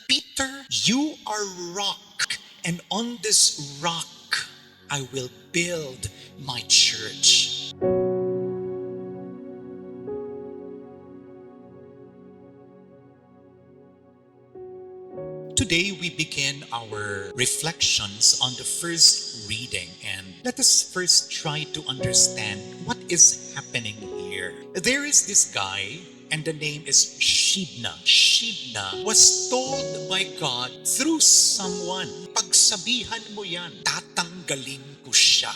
Peter, you are rock, and on this rock I will build my church. Today we begin our reflections on the first reading, and let us first try to understand what is happening here. There is this guy, and the name is Shibna. Shibna was told by God through someone, pagsabihan mo yan, tatanggalin ko siya.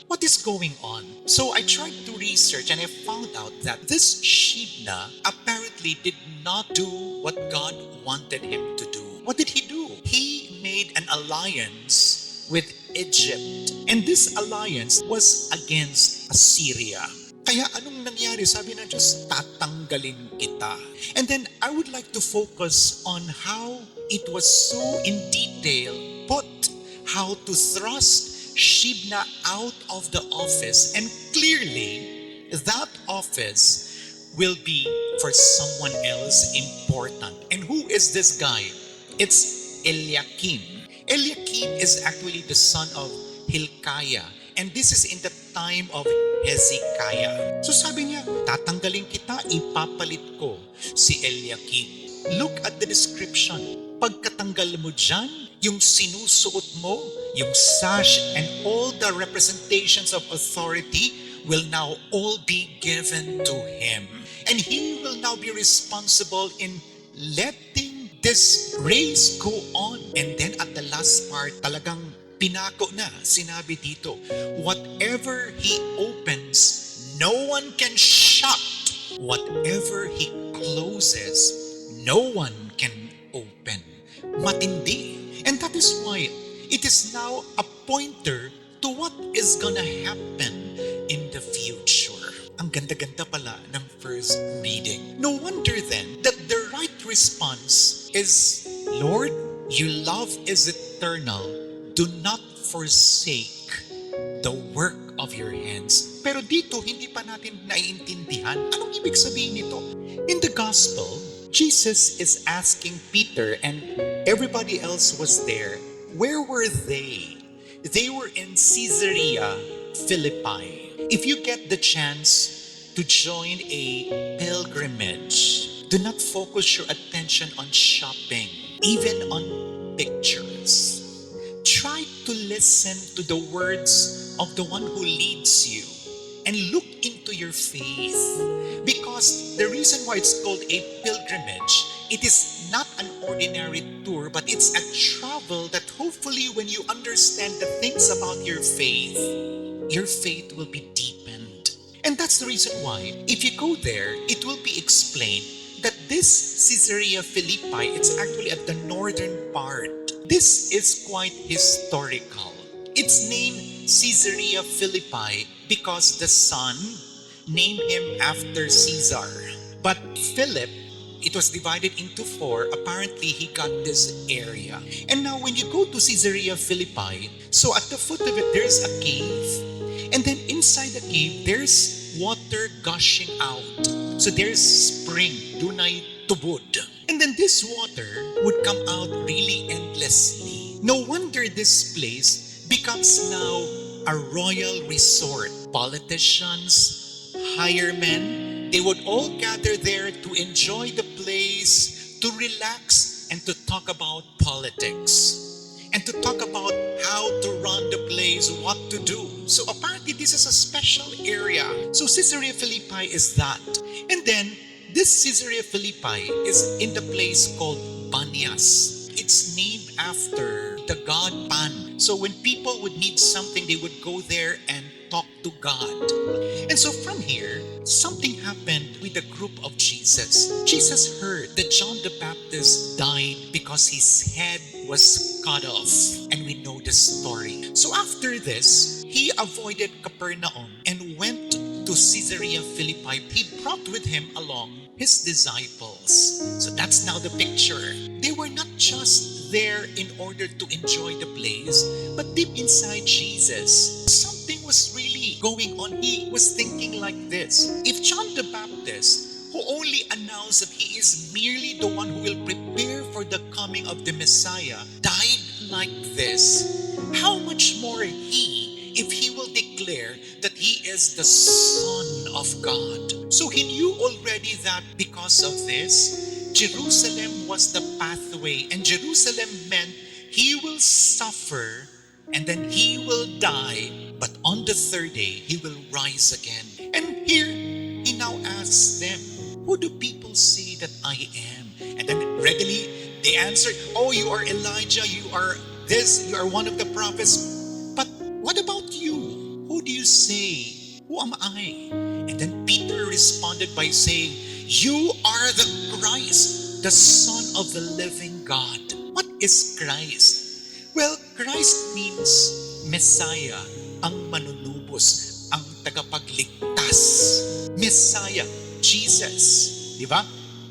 What is going on? So I tried to research and I found out that this Shibna apparently did not do what God wanted him to do. What did he do? He made an alliance with Egypt. And this alliance was against Assyria. Kaya anong nangyari? Sabi ng Diyos, tatanggalin kita. And then I would like to focus on how it was so in detail put, how to thrust Shibna out of the office. And clearly, that office will be for someone else important. And who is this guy? It's Eliakim. Eliakim is actually the son of Hilkiah. And this is in the time of Hezekiah. So sabi niya, tatanggalin kita, ipapalit ko si Eliakim. Look at the description. Pagkatanggal mo dyan, yung sinusuot mo, yung sash, and all the representations of authority will now all be given to him. And he will now be responsible in letting this race go on. And then at the last part, talagang pinako na, sinabi dito, whatever he opens, no one can shut. Whatever he closes, no one can open. Matindi. And that is why it is now a pointer to what is gonna happen in the future. Ang ganda-ganda pala ng first reading. No wonder then that the right response is, Lord, your love is eternal. Do not forsake the work of your hands. Pero dito, hindi pa natin naiintindihan. Anong ibig sabihin nito? In the gospel, Jesus is asking Peter, and everybody else was there. Where were they? They were in Caesarea Philippi. If you get the chance to join a pilgrimage, do not focus your attention on shopping, even on pictures. Try to listen to the words of the one who leads you and look into your faith. Because the reason why it's called a pilgrimage, it is not an ordinary tour, but it's a travel that hopefully when you understand the things about your faith will be deepened. And that's the reason why, if you go there, it will be explained that this Caesarea Philippi, it's actually at the northern part. This is quite historical. It's named Caesarea Philippi because the son named him after Caesar. But Philip, it was divided into 4. Apparently, he got this area. And now when you go to Caesarea Philippi, so at the foot of it, there's a cave. And then inside the cave, there's water gushing out. So there's spring, dunay tubod. And then this water would come out really endlessly. No wonder this place becomes now a royal resort. Politicians, higher men, they would all gather there to enjoy the place, to relax, and to talk about politics. And to talk about how to run the place, what to do. So apparently this is a special area. So Caesarea Philippi is that. And then this Caesarea Philippi is in the place called Banias. It's named after the god Pan. So when people would need something, they would go there and talk to God. And so from here, something happened with the group of Jesus. Jesus heard that John the Baptist died because his head was cut off. And we know the story. So after this, he avoided Capernaum and went to Caesarea Philippi. He brought with him along his disciples. So that's now the picture. They were not just there in order to enjoy the place, but deep inside Jesus, something was really going on. He was thinking like this: if John the Baptist, who only announced that he is merely the one who will prepare for the coming of the Messiah, died like this, how much more he, if he will declare that he is the Son of God? So he knew already that because of this, Jerusalem was the pathway, and Jerusalem meant he will suffer and then he will die, but on the third day he will rise again. And here he now asks them, who do people say that I am? And then readily they answered, oh, you are Elijah, you are this, you are one of the prophets. But what about you? Who do you say? Who am I? And then Peter responded by saying, you are the Christ, the Son of the living God. What is Christ? Well, Christ means Messiah, ang manunubos, ang tagapagligtas. Messiah, Jesus. Diba?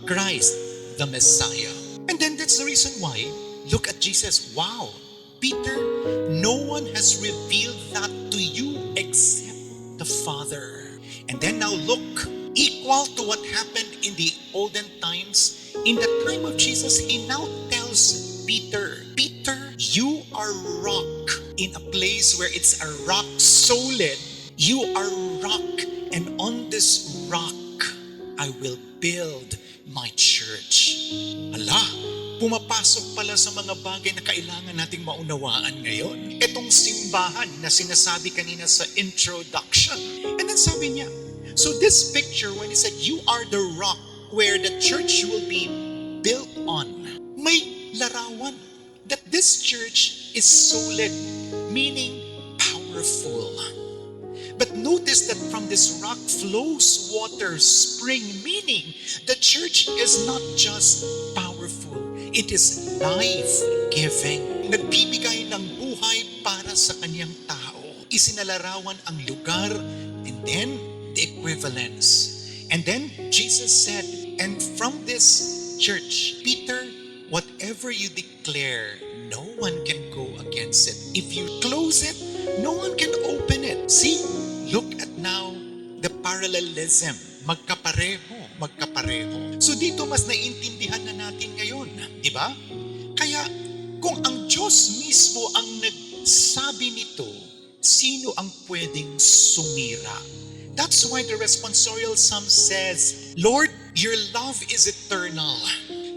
Christ, the Messiah. And then that's the reason why, look at Jesus. Wow, Peter, no one has revealed that to you except the Father. And then now look, equal to what happened in the olden times, in the time of Jesus, he now tells Peter, Peter, you are rock in a place where it's a rock solid. You are rock, and on this rock, I will build my church. Ala, pumapasok pala sa mga bagay na kailangan nating maunawaan ngayon. Itong simbahan na sinasabi kanina sa introduction. And then sabi niya, so this picture when he said, you are the rock where the church will be built on, may larawan that this church is solid, meaning powerful. But notice that from this rock flows water, spring, meaning the church is not just powerful, it is life-giving. Nagbibigay ng buhay para sa kanyang tao. Isinalarawan ang lugar, and then the equivalence. And then Jesus said, and from this church, Peter, whatever you declare, no one can go against it. If you close it, no one can open it. See, look at now the parallelism. Magkapareho. So dito mas naiintindihan na natin ngayon, di ba? Kaya kung ang Diyos mismo ang nagsabi nito, sino ang pwedeng sumira? That's why the responsorial psalm says, Lord, your love is eternal.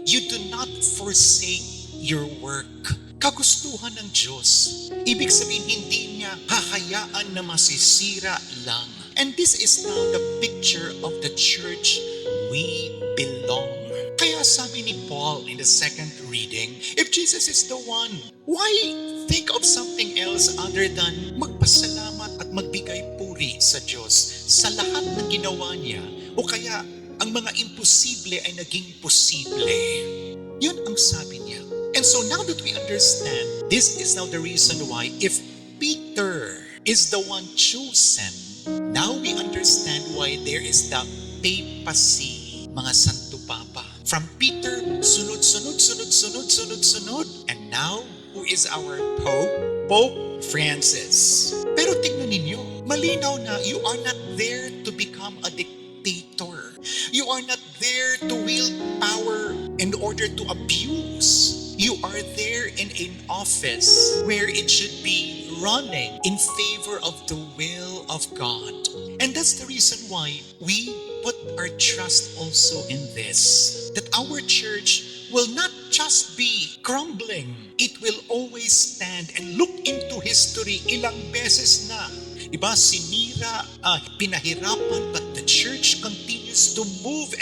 You do not forsake your work. Kagustuhan ng Diyos. Ibig sabihin, hindi niya hahayaan na masisira lang. And this is now the picture of the church we belong. Kaya sabi ni Paul in the second reading, if Jesus is the one, why think of something else other than magpasalamat at magbigay puri sa Diyos sa lahat ng ginawa niya, o kaya ang mga imposible ay naging posible. Yun ang sabi niya. And so now that we understand, this is now the reason why if Peter is the one chosen, now we understand why there is the papacy, mga Santo Papa. From Peter, sunod. And now, who is our Pope? Pope Francis. Pero tingnan ninyo, malinaw na you are not there to become a dictator. You are not there to wield power in order to abuse. You are there in an office where it should be running in favor of the will of God. And that's the reason why we put our trust also in this, that our church will not just be crumbling. It will always stand. And look into history, ilang beses na. Diba, sinira, pinahirapan, but the church continues to move.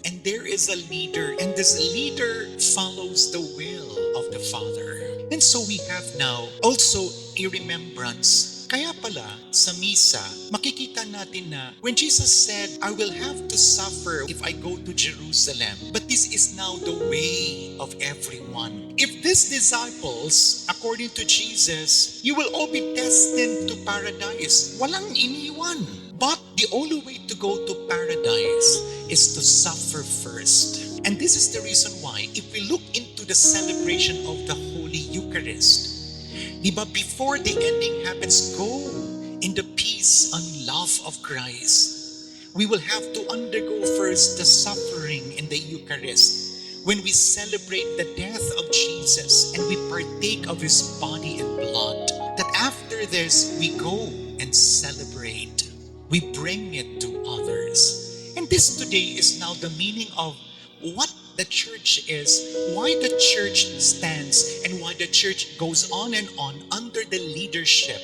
And there is a leader, and this leader follows the will of the Father. And so we have now also a remembrance. Kaya pala, sa misa, makikita natin na when Jesus said, I will have to suffer if I go to Jerusalem, but this is now the way of everyone. If these disciples, according to Jesus, you will all be destined to paradise. Walang iniwan. But the only way to go to paradise is to suffer first. And this is the reason why, if we look into the celebration of the Holy Eucharist, diba, before the ending happens, go in the peace and love of Christ. we will have to undergo first the suffering in the Eucharist when we celebrate the death of Jesus and we partake of his body and blood. That after this, we go and celebrate. We bring it to others. And this today is now the meaning of what the church is, why the church stands, and why the church goes on and on under the leadership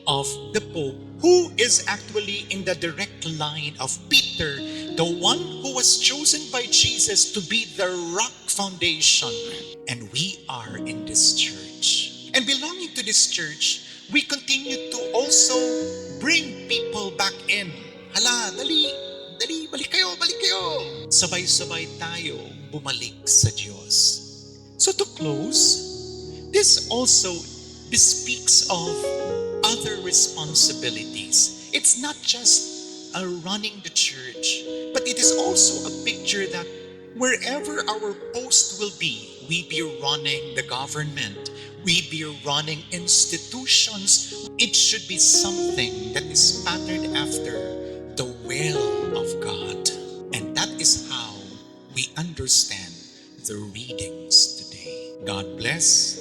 of the Pope, who is actually in the direct line of Peter, the one who was chosen by Jesus to be the rock foundation. And we are in this church. And belonging to this church, we continue to also bring people back in. Hala, dali, dali, balik kayo. Sabay-sabay tayo bumalik sa Diyos. So to close, this also bespeaks of other responsibilities. It's not just running the church, but it is also a picture that wherever our post will be, we be running the government, we be running institutions, it should be something that is patterned after the will of God. And that is how we understand the readings today. God bless.